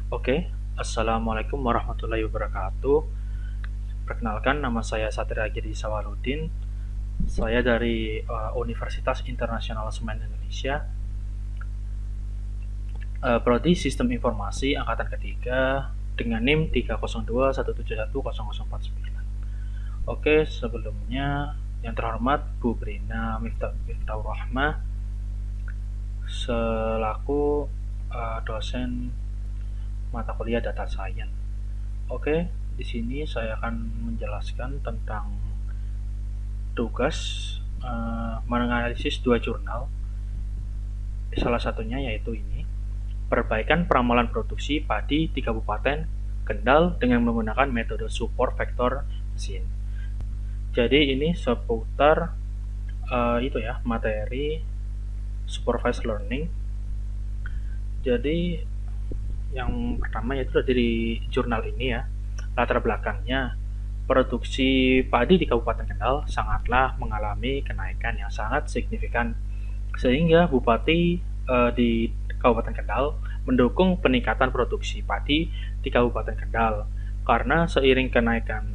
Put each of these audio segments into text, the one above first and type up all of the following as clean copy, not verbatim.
Oke, Assalamualaikum warahmatullahi wabarakatuh. Perkenalkan, nama saya Satria Giri Sawaludin. Saya dari Universitas Internasional Semen Indonesia, Prodi Sistem Informasi Angkatan Ketiga dengan NIM 30217100049. Oke, sebelumnya yang terhormat Bu Brina Miftahur Rahmah selaku dosen mata kuliah Data Science. Oke, di sini saya akan menjelaskan tentang tugas menganalisis dua jurnal. Salah satunya yaitu ini, perbaikan peramalan produksi padi di Kabupaten Kendal dengan menggunakan metode support vector mesin. Jadi ini seputar materi supervised learning. Jadi yang pertama yaitu dari jurnal ini ya, latar belakangnya produksi padi di Kabupaten Kendal sangatlah mengalami kenaikan yang sangat signifikan, sehingga Bupati di Kabupaten Kendal mendukung peningkatan produksi padi di Kabupaten Kendal. Karena seiring kenaikan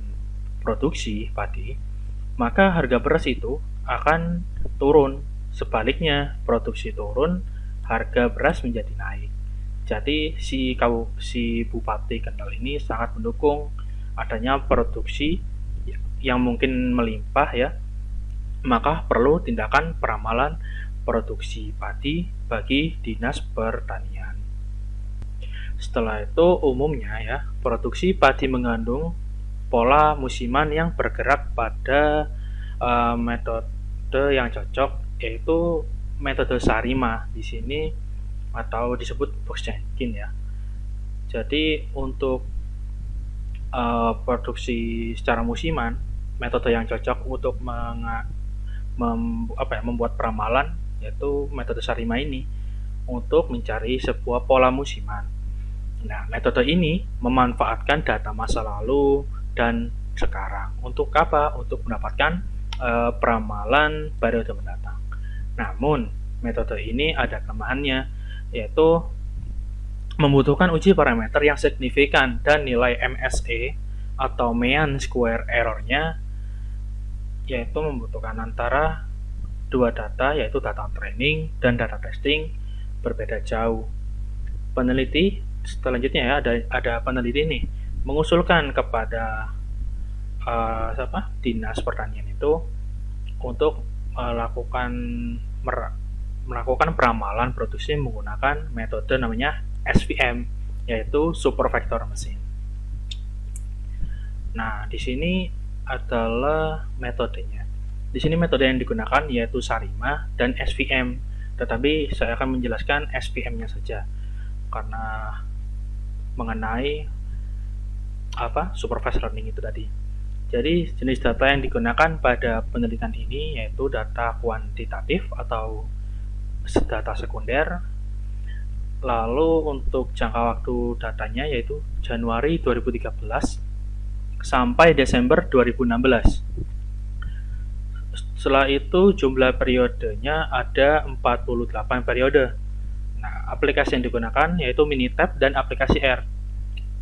produksi padi, maka harga beras itu akan turun. Sebaliknya, produksi turun, harga beras menjadi naik. Jadi si Bupati Kendal ini sangat mendukung adanya produksi yang mungkin melimpah ya, maka perlu tindakan peramalan produksi padi bagi Dinas Pertanian. Setelah itu umumnya ya, produksi padi mengandung pola musiman yang bergerak pada metode yang cocok, yaitu metode Sarima di sini atau disebut box checking ya. Jadi untuk produksi secara musiman, metode yang cocok untuk membuat peramalan yaitu metode Sarima ini untuk mencari sebuah pola musiman. Nah, metode ini memanfaatkan data masa lalu dan sekarang. Untuk apa? Untuk mendapatkan peramalan periode mendatang. Namun, metode ini ada kelemahannya, yaitu membutuhkan uji parameter yang signifikan dan nilai MSE atau mean square error-nya yaitu membutuhkan antara dua data, yaitu data training dan data testing, berbeda jauh. Peneliti selanjutnya ya, ada peneliti nih mengusulkan kepada Dinas Pertanian itu untuk melakukan peramalan produksi menggunakan metode namanya SVM, yaitu super vector mesin. Nah, di sini adalah metodenya. Di sini metode yang digunakan yaitu Sarima dan SVM, tetapi saya akan menjelaskan SVM-nya saja karena mengenai supervised learning itu tadi. Jadi jenis data yang digunakan pada penelitian ini yaitu data kuantitatif atau data sekunder. Lalu untuk jangka waktu datanya yaitu Januari 2013 sampai Desember 2016. Setelah itu jumlah periodenya ada 48 periode. Nah, aplikasi yang digunakan yaitu Minitab dan aplikasi R.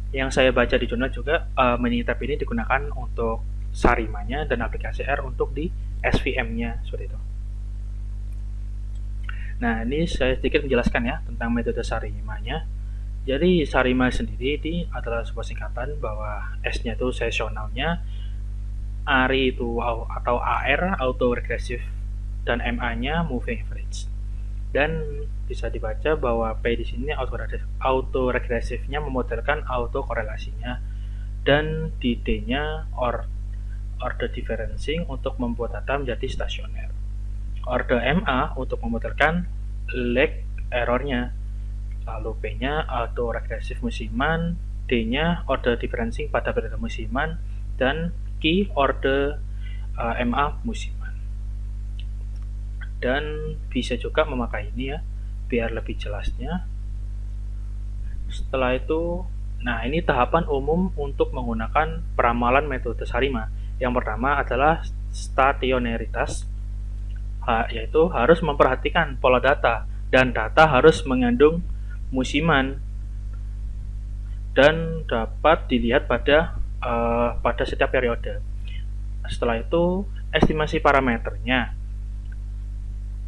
Yang saya baca di jurnal juga Minitab ini digunakan untuk Sarimanya dan aplikasi R untuk di SVM-nya seperti itu. Nah, ini saya sedikit menjelaskan ya tentang metode Sarimanya. Jadi Sarima sendiri ini adalah sebuah singkatan bahwa S-nya itu seasonalnya, ARI itu atau AR auto regressive, dan MA-nya moving average. Dan bisa dibaca bahwa P di sini auto regressivenya memodelkan auto korelasinya, dan di D-nya order differencing untuk membuat data menjadi stasioner. Order MA untuk memodelkan lag errornya. Lalu P-nya auto regressive musiman, D-nya order differencing pada periode musiman, dan Q order MA musiman. Dan bisa juga memakai ini ya biar lebih jelasnya. Setelah itu, nah ini tahapan umum untuk menggunakan peramalan metode Sarima. Yang pertama adalah stationaritas, yaitu harus memperhatikan pola data dan data harus mengandung musiman. dan dapat dilihat pada setiap periode. Setelah itu, estimasi parameternya.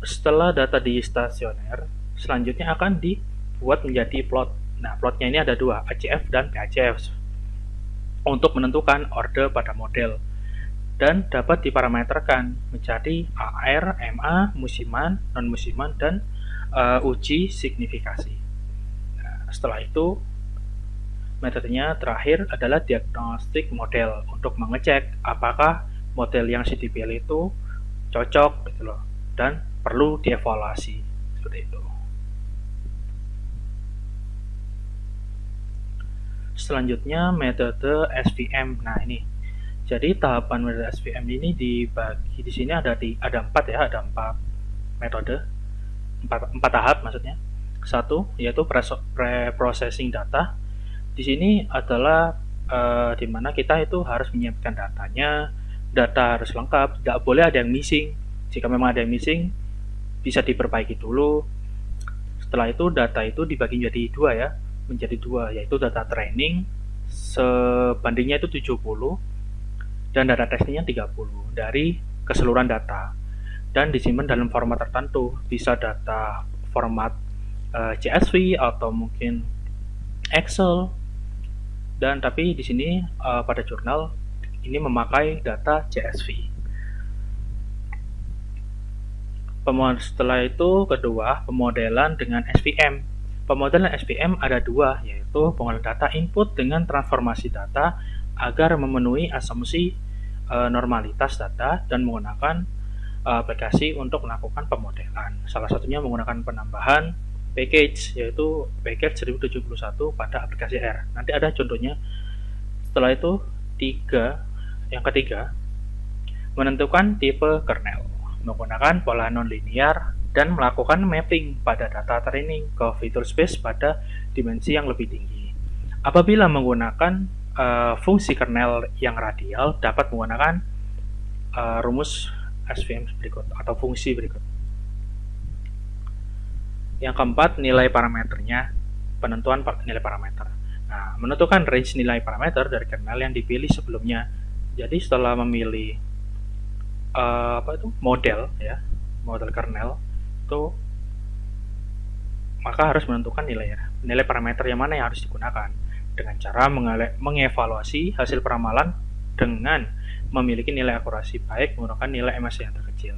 Setelah data di stasioner, selanjutnya akan dibuat menjadi plot. Nah, plotnya ini ada dua, ACF dan PHCF, untuk menentukan orde pada model, dan dapat diparameterkan menjadi AR, MA, musiman, non-musiman, dan uji signifikasi. Nah, setelah itu, metodenya terakhir adalah diagnostik model untuk mengecek apakah model yang dipilih itu cocok gitu loh, dan perlu dievaluasi seperti itu. Selanjutnya metode SVM. Nah, ini. Jadi tahapan metode SVM ini dibagi di sini ada 4 ya, ada 4 metode. 4 tahap maksudnya. Satu yaitu pre-processing data. Di sini adalah di mana kita itu harus menyiapkan datanya, data harus lengkap, tidak boleh ada yang missing. Jika memang ada yang missing, bisa diperbaiki dulu. Setelah itu data itu dibagi menjadi dua, yaitu data training sebandingnya itu 70 dan data testingnya 30 dari keseluruhan data, dan disimpan dalam format tertentu, bisa data format CSV atau mungkin Excel, dan tapi di sini pada jurnal ini memakai data CSV. Setelah itu kedua, pemodelan dengan SVM. Pemodelan SVM ada dua, yaitu pengolahan data input dengan transformasi data agar memenuhi asumsi normalitas data dan menggunakan aplikasi untuk melakukan pemodelan. Salah satunya menggunakan penambahan package, yaitu package 1071 pada aplikasi R. Nanti ada contohnya. Setelah itu yang ketiga, menentukan tipe kernel menggunakan pola nonlinear dan melakukan mapping pada data training ke feature space pada dimensi yang lebih tinggi. Apabila menggunakan fungsi kernel yang radial, dapat menggunakan rumus SVM berikut atau fungsi berikut. Yang keempat, nilai parameternya, penentuan nilai parameter. Nah, menentukan range nilai parameter dari kernel yang dipilih sebelumnya. Jadi setelah memilih model kernel itu, maka harus menentukan nilai parameter yang mana yang harus digunakan dengan cara mengevaluasi hasil peramalan dengan memiliki nilai akurasi baik menggunakan nilai MSE yang terkecil.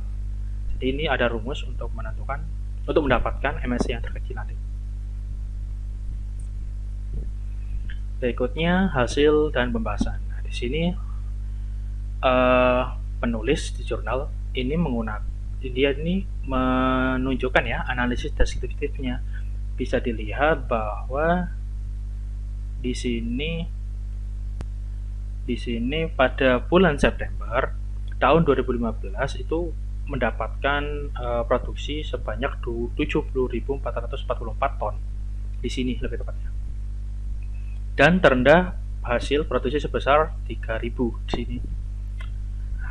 Jadi ini ada rumus untuk mendapatkan MSE yang terkecil nanti. Berikutnya hasil dan pembahasan. Nah, di sini penulis di jurnal ini menunjukkan ya analisis deskriptifnya. Bisa dilihat bahwa di sini pada bulan September tahun 2015 itu mendapatkan produksi sebanyak 70.444 ton di sini lebih tepatnya. Dan terendah hasil produksi sebesar 3.000 di sini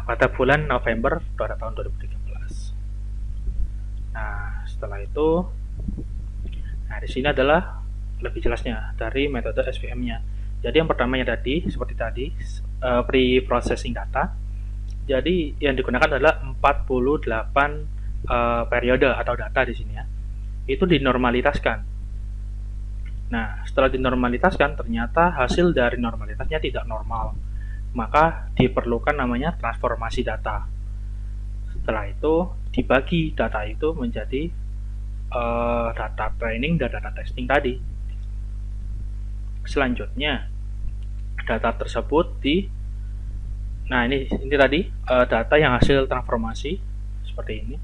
pada bulan November pada tahun 2013. Nah, setelah itu, di sini adalah lebih jelasnya dari metode SVM-nya. Jadi yang pertamanya tadi, seperti tadi, pre-processing data. Jadi yang digunakan adalah 48 periode atau data di sini ya. Itu dinormalitaskan. Nah, setelah dinormalitaskan, ternyata hasil dari normalitasnya tidak normal. Maka diperlukan namanya transformasi data. Setelah itu dibagi data itu menjadi data training dan data testing tadi. Selanjutnya data tersebut ini tadi data yang hasil transformasi seperti ini.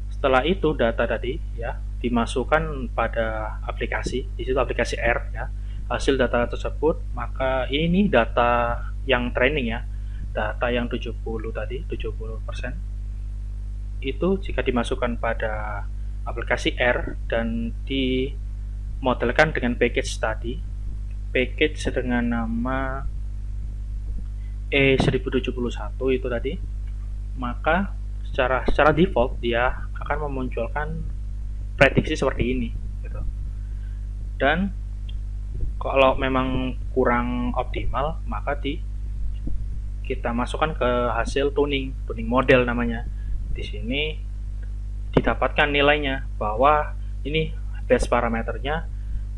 Setelah itu data tadi ya dimasukkan pada aplikasi, di situ aplikasi R ya. Hasil data tersebut, maka ini data yang training ya, data yang 70% itu jika dimasukkan pada aplikasi R dan dimodelkan dengan package tadi, package dengan nama E1071 itu tadi, maka secara default dia akan memunculkan prediksi seperti ini gitu. Dan Kalau memang kurang optimal, maka kita masukkan ke hasil tuning model namanya. Di sini didapatkan nilainya bahwa ini base parameternya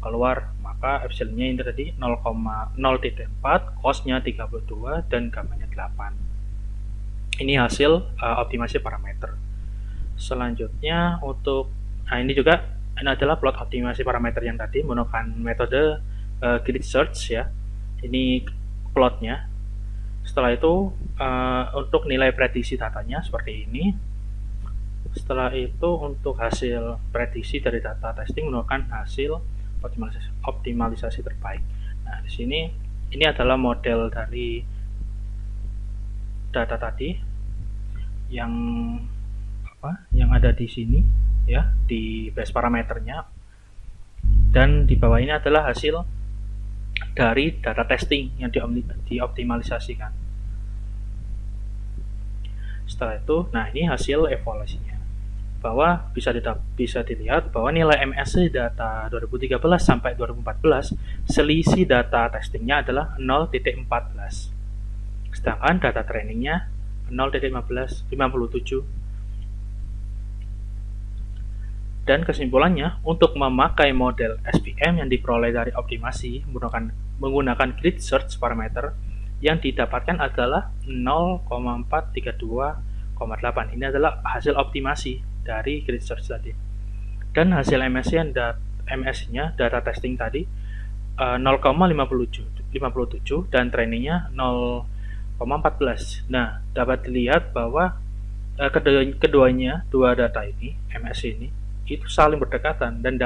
keluar, maka epsilonnya ini tadi 0,0.4, cosnya 32 dan gamanya 8. Ini hasil optimasi parameter. Selanjutnya ini juga ini adalah plot optimasi parameter yang tadi menggunakan metode grid search ya. Ini plotnya. Setelah itu untuk nilai prediksi datanya seperti ini. Setelah itu untuk hasil prediksi dari data testing menggunakan hasil optimalisasi terbaik. Nah, di sini ini adalah model dari data tadi yang ada di sini ya, di base parameternya, dan di bawah ini adalah hasil dari data testing yang dioptimalisasikan. Setelah itu, nah ini hasil evaluasinya, bahwa bisa dilihat bahwa nilai MSE data 2013 sampai 2014 selisih data testingnya adalah 0.14, sedangkan data trainingnya 0.57. Dan kesimpulannya, untuk memakai model SVM yang diperoleh dari optimasi menggunakan grid search parameter, yang didapatkan adalah 0,432,8. Ini adalah hasil optimasi dari grid search tadi. Dan hasil MSI-nya data testing tadi 0,57 dan trainingnya 0,14. Nah, dapat dilihat bahwa keduanya, dua data ini, MSI ini, itu saling berdekatan dan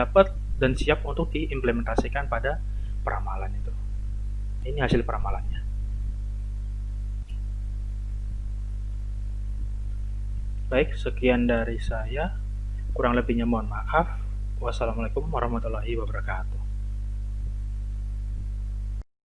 siap untuk diimplementasikan pada peramalan itu. Ini hasil peramalannya. Baik, sekian dari saya. Kurang lebihnya mohon maaf. Wassalamualaikum warahmatullahi wabarakatuh.